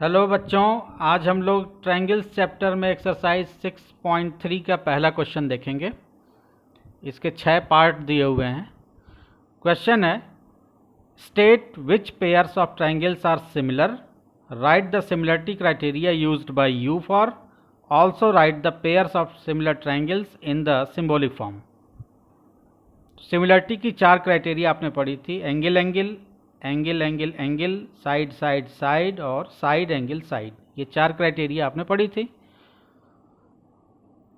Hello बच्चों, आज हम लोग ट्रायंगल्स चैप्टर में एक्सरसाइज 6.3 का पहला क्वेश्चन देखेंगे। इसके 6 पार्ट दिए हुए हैं। क्वेश्चन है, state which pairs of triangles are similar, write the similarity criteria used by you for, also write the pairs of similar triangles in the symbolic form. Similarity की 4 criteria आपने पढ़ी थी, angle angle, angle angle angle, side side side और side angle side. ये 4 criteria आपने पढ़ी थी।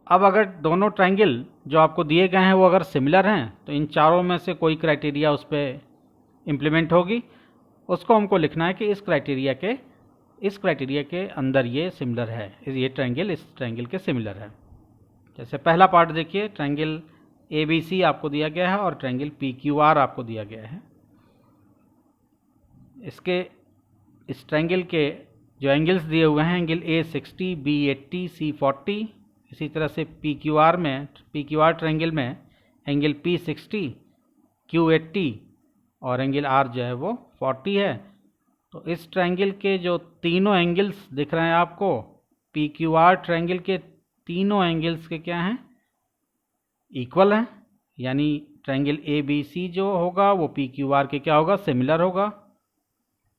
अब अगर दोनों ट्रायंगल जो आपको दिए गए हैं वो अगर सिमिलर हैं तो इन चारों में से कोई क्राइटेरिया उस पर इम्प्लीमेंट होगी। उसको हमको लिखना है कि इस क्राइटेरिया के अंदर ये सिमिलर है, ये ट्रायंगल इस ट्रायंगल के सिमिलर है। जैसे पहला पार्ट देखिए, ट्रायंगल ABC आपको दिया गया है और ट्रायंगल PQR आपको दिया गया है। इस ट्रायंगल के जो एंगल्स दिए हुए हैं, एंगल A 60, B 80, C 40। इसी तरह से PQR ट्रायंगल में एंगल P 60, Q 80 और एंगल R जो है वो 40 है। तो इस ट्रायंगल के जो तीनों एंगल्स दिख रहे हैं आपको, PQR ट्रायंगल के तीनों एंगल्स के क्या हैं, इक्वल हैं। यानी ट्रायंगल ABC जो होगा वो PQR के क्या होगा, सिमिलर होगा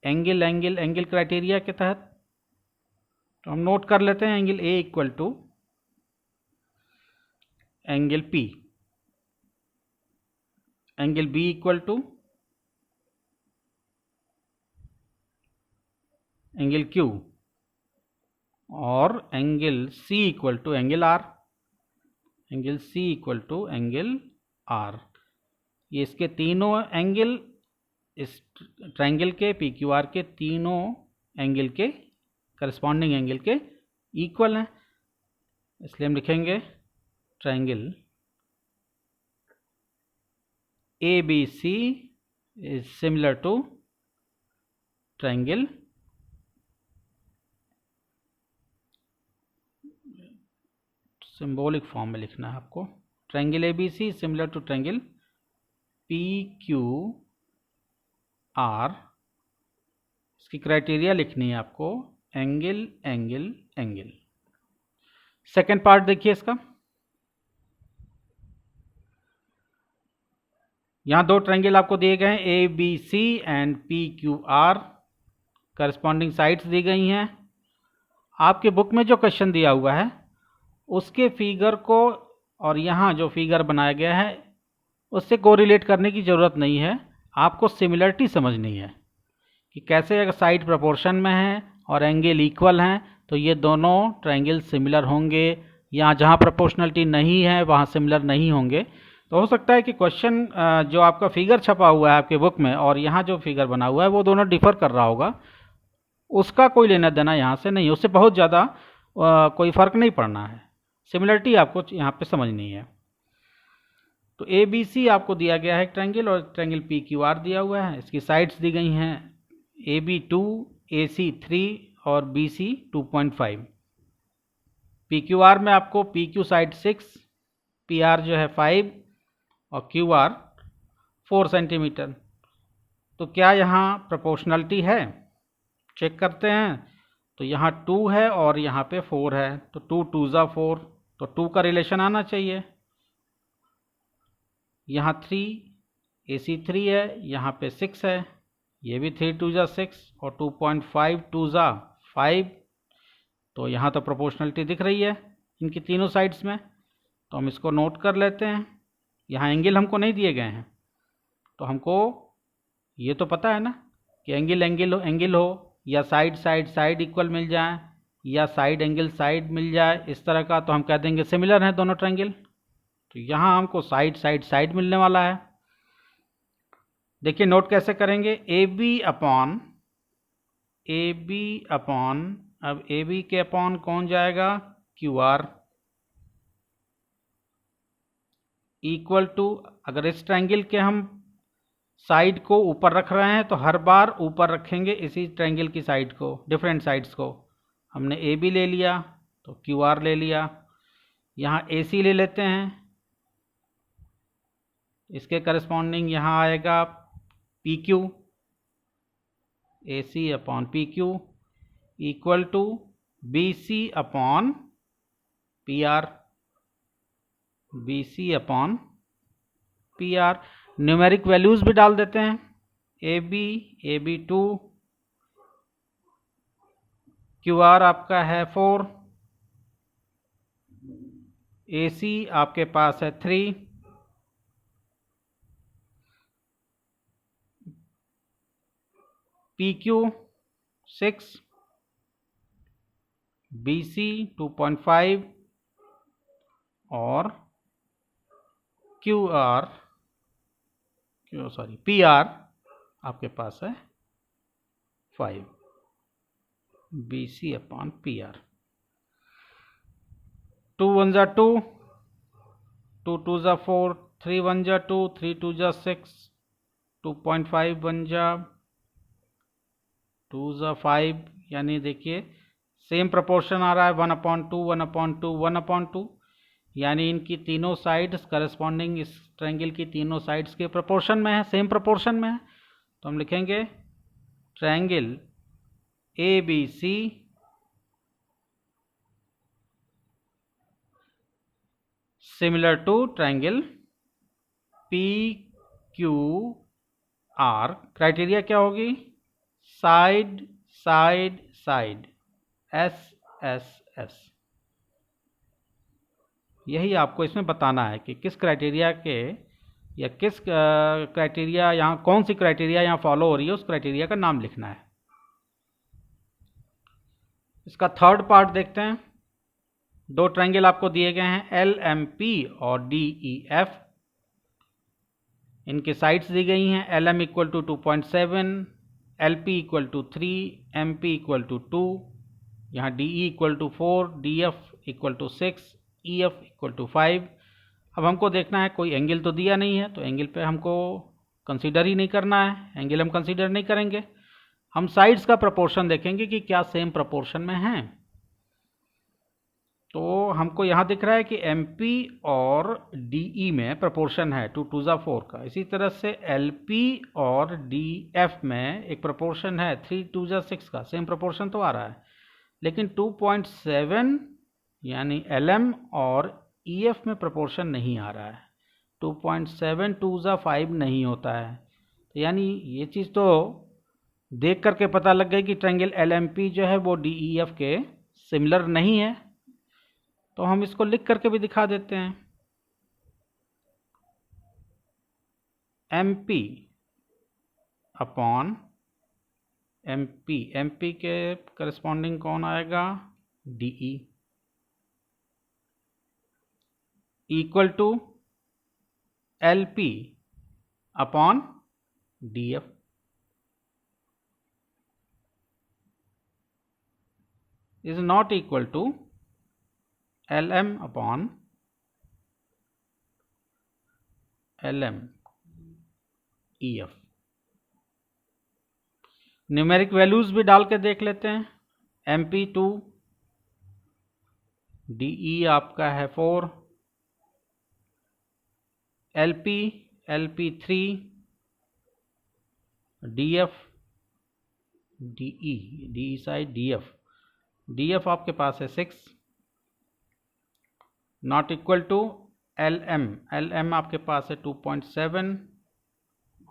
एंगल एंगल एंगल क्राइटेरिया के तहत। तो हम नोट कर लेते हैं, angle A equal to angle P, angle B equal to angle Q और angle C equal to angle R, angle C equal to angle R। ये इसके तीनों एंगल इस ट्रायंगल के PQR के तीनों एंगल के करस्पॉन्डिंग एंगल के इक्वल हैं। इसलिए हम लिखेंगे triangle ABC is similar to triangle symbolic form में लिखना है आपको, triangle ABC similar to triangle PQR। इसकी क्राइटेरिया लिखनी है आपको, angle angle angle. Second part देखिए इसका, यहां दो ट्रायंगल आपको दिए गए हैं, ABC and PQR। Corresponding sides दी गई हैं। आपके बुक में जो क्वेश्चन दिया हुआ है उसके फिगर को और यहाँ जो फिगर बनाया गया है उससे कोरिलेट करने की ज़रूरत नहीं है। आपको सिमिलरिटी समझनी है कि कैसे अगर साइड प्रोपोर्शन में है और एंगल इक्वल हैं तो ये दोनों ट्रायंगल सिमिलर होंगे। यहाँ जहाँ प्रोपोर्शनलिटी नहीं है वहाँ सिमिलर नहीं होंगे। तो हो सकता है कि क्वेश्चन जो आपका फिगर छपा हुआ है आपके बुक में और यहाँ जो फिगर बना हुआ है वो दोनों डिफर कर रहा होगा। उसका कोई लेना देना यहाँ से नहीं, उससे बहुत ज़्यादा कोई फ़र्क नहीं पड़ना है। सिमिलरिटी आपको यहाँ पे समझनी है। तो ABC आपको दिया गया है ट्रायंगल और ट्रायंगल PQR दिया हुआ है। इसकी साइड्स दी गई हैं, AB 2, AC 3 और BC 2.5। PQR में आपको PQ साइड 6, PR जो है 5 और QR 4 सेंटीमीटर। तो क्या यहाँ प्रोपोर्शनलिटी है, चेक करते हैं। तो यहाँ 2 है और यहाँ पे 4 है, तो 2 2 ज़ा 4, तो 2 का रिलेशन आना चाहिए। यहाँ 3 AC 3 है, यहाँ पे 6 है, ये भी 3 2 ज़ा 6 और 2.5 2 ज़ा 5। तो यहाँ तो प्रोपोर्शनलिटी दिख रही है इनकी तीनों साइड्स में। तो हम इसको नोट कर लेते हैं। यहाँ एंगल हमको नहीं दिए गए हैं तो हमको ये तो पता है ना कि एंगल एंगल हो या साइड साइड साइड इक्वल मिल जाए या साइड एंगल साइड मिल जाए, इस तरह का, तो हम कह देंगे सिमिलर हैं दोनों ट्रायंगल। तो यहाँ हमको साइड साइड साइड मिलने वाला है। देखिए नोट कैसे करेंगे, AB अपॉन अब AB के अपॉन कौन जाएगा, QR इक्वल टू, अगर इस ट्रायंगल के हम साइड को ऊपर रख रहे हैं तो हर बार ऊपर रखेंगे इसी ट्रायंगल की साइड को, डिफरेंट साइड्स को। हमने AB ले लिया तो QR ले लिया। यहाँ AC ले लेते हैं, इसके करस्पॉन्डिंग यहाँ आएगा PQ, AC upon PQ। Equal to BC upon PR, BC upon PR। Numeric values भी डाल देते हैं। AB, AB2, QR आपका है 4, AC आपके पास है 3, PQ 6, BC 2.5 और PR आपके पास है 5, BC अपॉन PR। 2 1 जा 2, 2 2 जा 4, 3 1 जा 2, 3 2 जा 6, 2.5 1 जा 2 जा 5, यानी देखिए सेम प्रोपोर्शन आ रहा है 1/2, 1/2, 1/2, यानी इनकी तीनों साइड्स करस्पॉन्डिंग इस ट्रायंगल की तीनों साइड्स के प्रोपोर्शन में है, सेम प्रोपोर्शन में है। तो हम लिखेंगे triangle ABC similar to triangle PQR। Criteria क्या होगी? Side side side, SSS। यही आपको इसमें बताना है कि किस क्राइटेरिया के या किस क्राइटेरिया यहाँ, कौन सी क्राइटेरिया यहाँ फॉलो हो रही है, उस क्राइटेरिया का नाम लिखना है। इसका थर्ड पार्ट देखते हैं। दो ट्रायंगल आपको दिए गए हैं LMP और DEF। इनके साइड्स दी गई हैं। LM equal to 2.7, LP equal to 3, MP equal to 2, यहाँ DE equal to 4, DF equal to 6, EF equal to 5। अब हमको देखना है, कोई एंगल तो दिया नहीं है, तो एंगल पे हमको कंसीडर ही नहीं करना है, एंगल हम कंसीडर नहीं करेंगे। हम साइड्स का प्रोपोर्शन देखेंगे कि क्या सेम प्रोपोर्शन में हैं। तो हमको यहाँ दिख रहा है कि MP और DE में प्रोपोर्शन है 2 2 4 का। इसी तरह से LP और DF में एक प्रोपोर्शन है 3 2 6 का, सेम प्रोपोर्शन तो आ रहा है। लेकिन 2.7 यानी LM और EF में प्रोपोर्शन नहीं आ रहा है। 2.7 2 5 नहीं होता है। तो यानी ये चीज़ तो देख करके पता लग गई कि ट्रायंगल LMP जो है वो DEF के सिमिलर नहीं है। तो हम इसको लिख करके भी दिखा देते हैं। MP अपॉन MP के करस्पॉन्डिंग कौन आएगा? DE equal to LP upon DF। Is not equal to LM upon LM EF। Numeric values भी डाल के देख लेते हैं। MP 2, DE आपका है 4, LP 3, DF DE side DF आपके पास है 6, नॉट इक्वल टू LM आपके पास है 2.7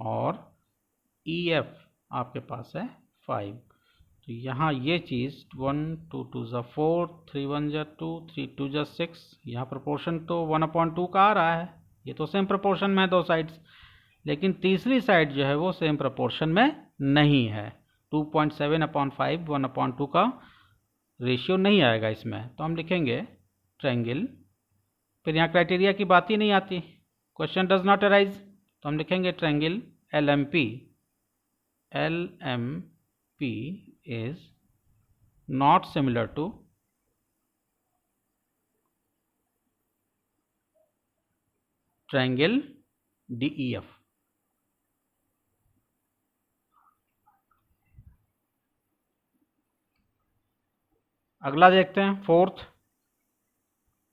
और EF आपके पास है 5। तो यहाँ ये चीज़ 1 2 2 4, 3 1 2, 3 2 6, यहाँ प्रोपोर्शन तो 1/2 का आ रहा है। ये तो सेम प्रोपोर्शन में है दो साइड्स। लेकिन तीसरी साइड जो है वो सेम प्रोपोर्शन में नहीं है। 2.7/5 1/2 का रेशियो नहीं आएगा इसमें। तो हम लिखेंगे ट्रायंगल, फिर यहाँ क्राइटेरिया की बात ही नहीं आती, क्वेश्चन डज नॉट अराइज। तो हम लिखेंगे triangle LMP is not similar to triangle DEF। अगला देखते हैं फोर्थ।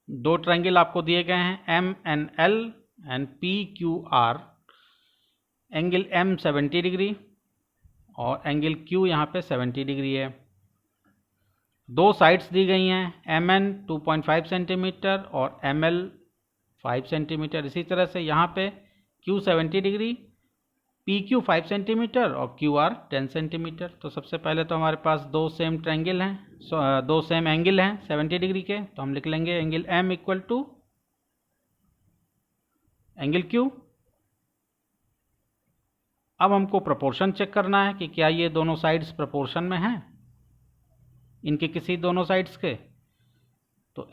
दो ट्रायंगल आपको दिए गए हैं MNL and PQR। Angle M 70 degree और एंगल Q यहाँ पे 70 डिग्री है। दो साइड्स दी गई हैं, MN 2.5 सेंटीमीटर और ML 5 सेंटीमीटर। इसी तरह से यहाँ पे Q 70 डिग्री, PQ 5 सेंटीमीटर और QR 10 सेंटीमीटर। तो सबसे पहले तो हमारे पास दो सेम ट्रायंगल हैं, दो सेम एंगल हैं 70 डिग्री के। तो हम लिख लेंगे angle M equal to angle Q। अब हमको प्रोपोर्शन चेक करना है कि क्या ये दोनों साइड्स प्रोपोर्शन में हैं, इनके किसी दोनों साइड्स के। तो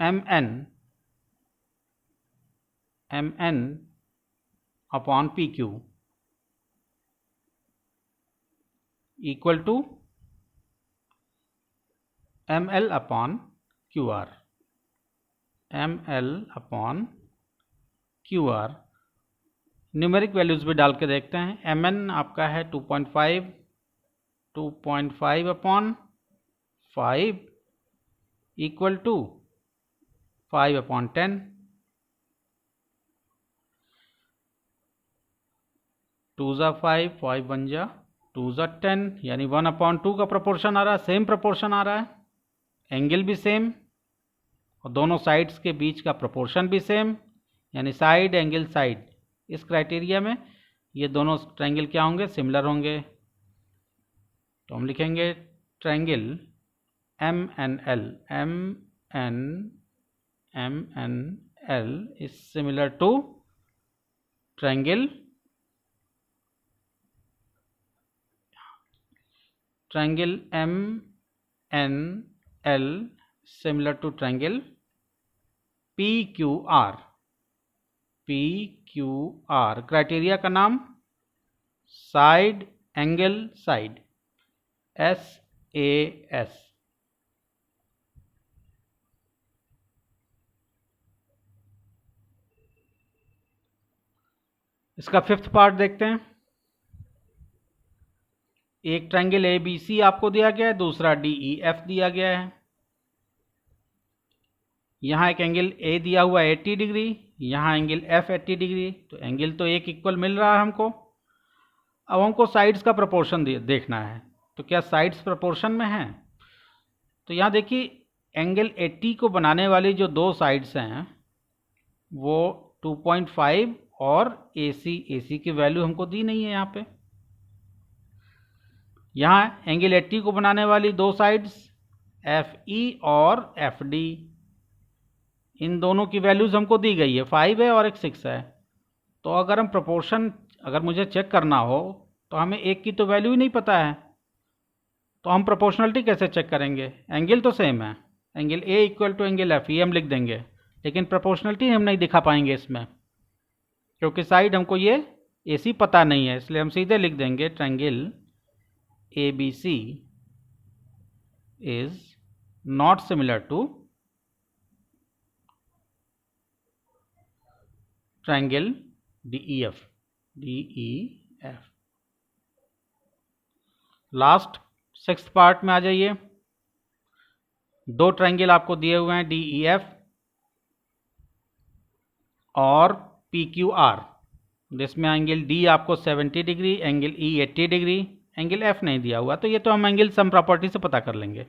MN upon PQ equal to ML upon QR। ML upon QR numeric values भी डाल के देखते हैं। MN आपका है 2.5 अपॉन 5 इक्वल टू 5 अपॉन 10। 2 ज़ा 5, 5 1 जा 2 ज़ा 10, यानी 1/2 का प्रोपोर्शन आ रहा है, सेम प्रोपोर्शन आ रहा है, एंगल भी सेम और दोनों साइड्स के बीच का प्रोपोर्शन भी सेम, यानी साइड एंगल साइड। इस क्राइटेरिया में ये दोनों ट्रायंगल क्या होंगे, सिमिलर होंगे। तो हम लिखेंगे triangle MNL is similar to triangle MNL similar to triangle PQR। Criteria का नाम साइड एंगल साइड, SAS। इसका फिफ्थ पार्ट देखते हैं। एक ट्रायंगल ABC आपको दिया गया है, दूसरा DEF दिया गया है। यहाँ एक एंगल A दिया हुआ है 80 डिग्री, यहाँ एंगल F 80 डिग्री। तो एंगल तो एक इक्वल मिल रहा है हमको। अब हमको साइड्स का प्रोपोर्शन देखना है। तो क्या साइड्स प्रोपोर्शन में हैं? तो यहाँ देखिए एंगल 80 को बनाने वाली जो दो साइड्स हैं वो 2.5 और AC की वैल्यू हमको दी नहीं है यहाँ पे। यहाँ एंगल 80 को बनाने वाली दो साइड्स FE और FD, इन दोनों की वैल्यूज़ हमको दी गई है, 5 है और एक 6 है। तो अगर हम प्रोपोर्शन अगर मुझे चेक करना हो तो हमें एक की तो वैल्यू ही नहीं पता है, तो हम प्रोपोर्शनलिटी कैसे चेक करेंगे? एंगल तो सेम है, angle A equal to angle F, ये हम लिख देंगे, लेकिन प्रोपोर्शनलिटी हम नहीं दिखा पाएंगे इसमें, क्योंकि साइड हमको ये AC पता नहीं है। इसलिए हम सीधे लिख देंगे triangle ABC is not similar to triangle DEF। Last sixth part में आ जाइए। दो ट्रायंगल आपको दिए हुए हैं DEF और PQR, जिसमें एंगल D आपको 70 degree, angle E 80 degree, angle F नहीं दिया हुआ। तो ये तो हम एंगल सम प्रॉपर्टी से पता कर लेंगे।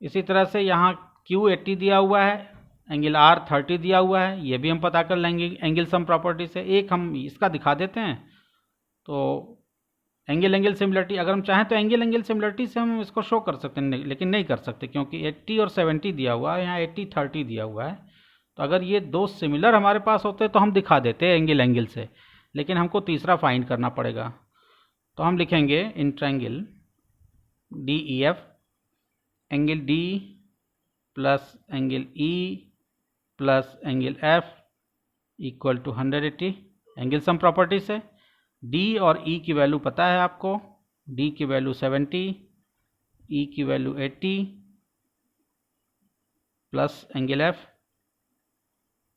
इसी तरह से यहाँ Q 80 दिया हुआ है, एंगल R 30 दिया हुआ है, ये भी हम पता कर लेंगे एंगल सम प्रॉपर्टी से। एक हम इसका दिखा देते हैं। तो एंगल सिमिलरिटी, अगर हम चाहें तो एंगल सिमिलरिटी से हम इसको शो कर सकते हैं, लेकिन नहीं कर सकते क्योंकि 80 और 70 दिया हुआ है, यहाँ 80 30 दिया हुआ है। तो अगर ये दो सिमिलर हमारे पास होते तो हम दिखा देते एंगल से, लेकिन हमको तीसरा फाइंड करना पड़ेगा। तो हम लिखेंगे in triangle DEF angle D plus angle E plus angle F equal to 180 angle sum property से। D और E की वैल्यू पता है आपको, D की वैल्यू 70, E की value 80 plus angle F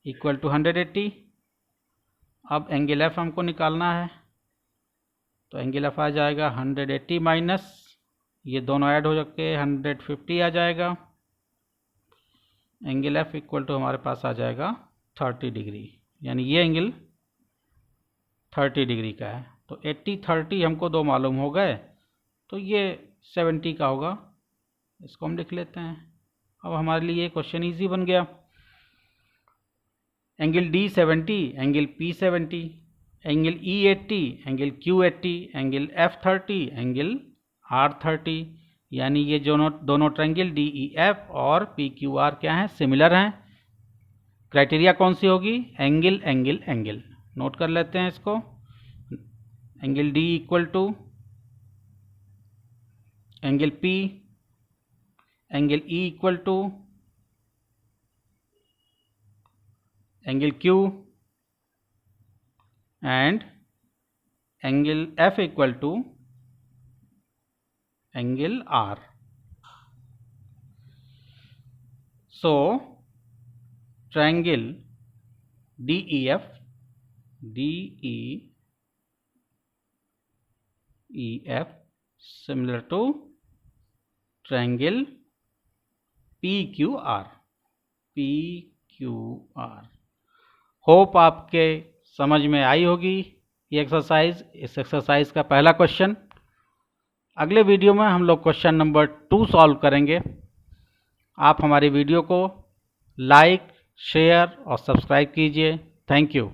equal to 180। अब एंगल F हमको निकालना है, तो एंगल F आ जाएगा 180 माइनस, ये दोनों ऐड हो जाके 150 आ जाएगा। एंगल F इक्वल टू हमारे पास आ जाएगा 30 डिग्री, यानी ये एंगल 30 डिग्री का है। तो 80 30 हमको दो मालूम हो गए, तो ये 70 का होगा, इसको हम लिख लेते हैं। अब हमारे लिए क्वेश्चन इजी बन गया। Angle D70, angle P70, angle E80, angle Q80, angle F30, angle R30, यानी ये दोनों ट्रायंगल DEF और PQR क्या हैं, सिमिलर हैं। क्राइटेरिया कौन सी होगी, एंगल एंगल एंगल। नोट कर लेते हैं इसको। Angle D equal to angle P, angle E equal to angle Q and angle F equal to angle R। So triangle DEF similar to triangle PQR। Hope आपके समझ में आई होगी ये exercise. इस एक्सरसाइज का पहला क्वेश्चन। अगले वीडियो में हम लोग क्वेश्चन नंबर 2 सॉल्व करेंगे। आप हमारी वीडियो को लाइक, शेयर और सब्सक्राइब कीजिए। Thank you.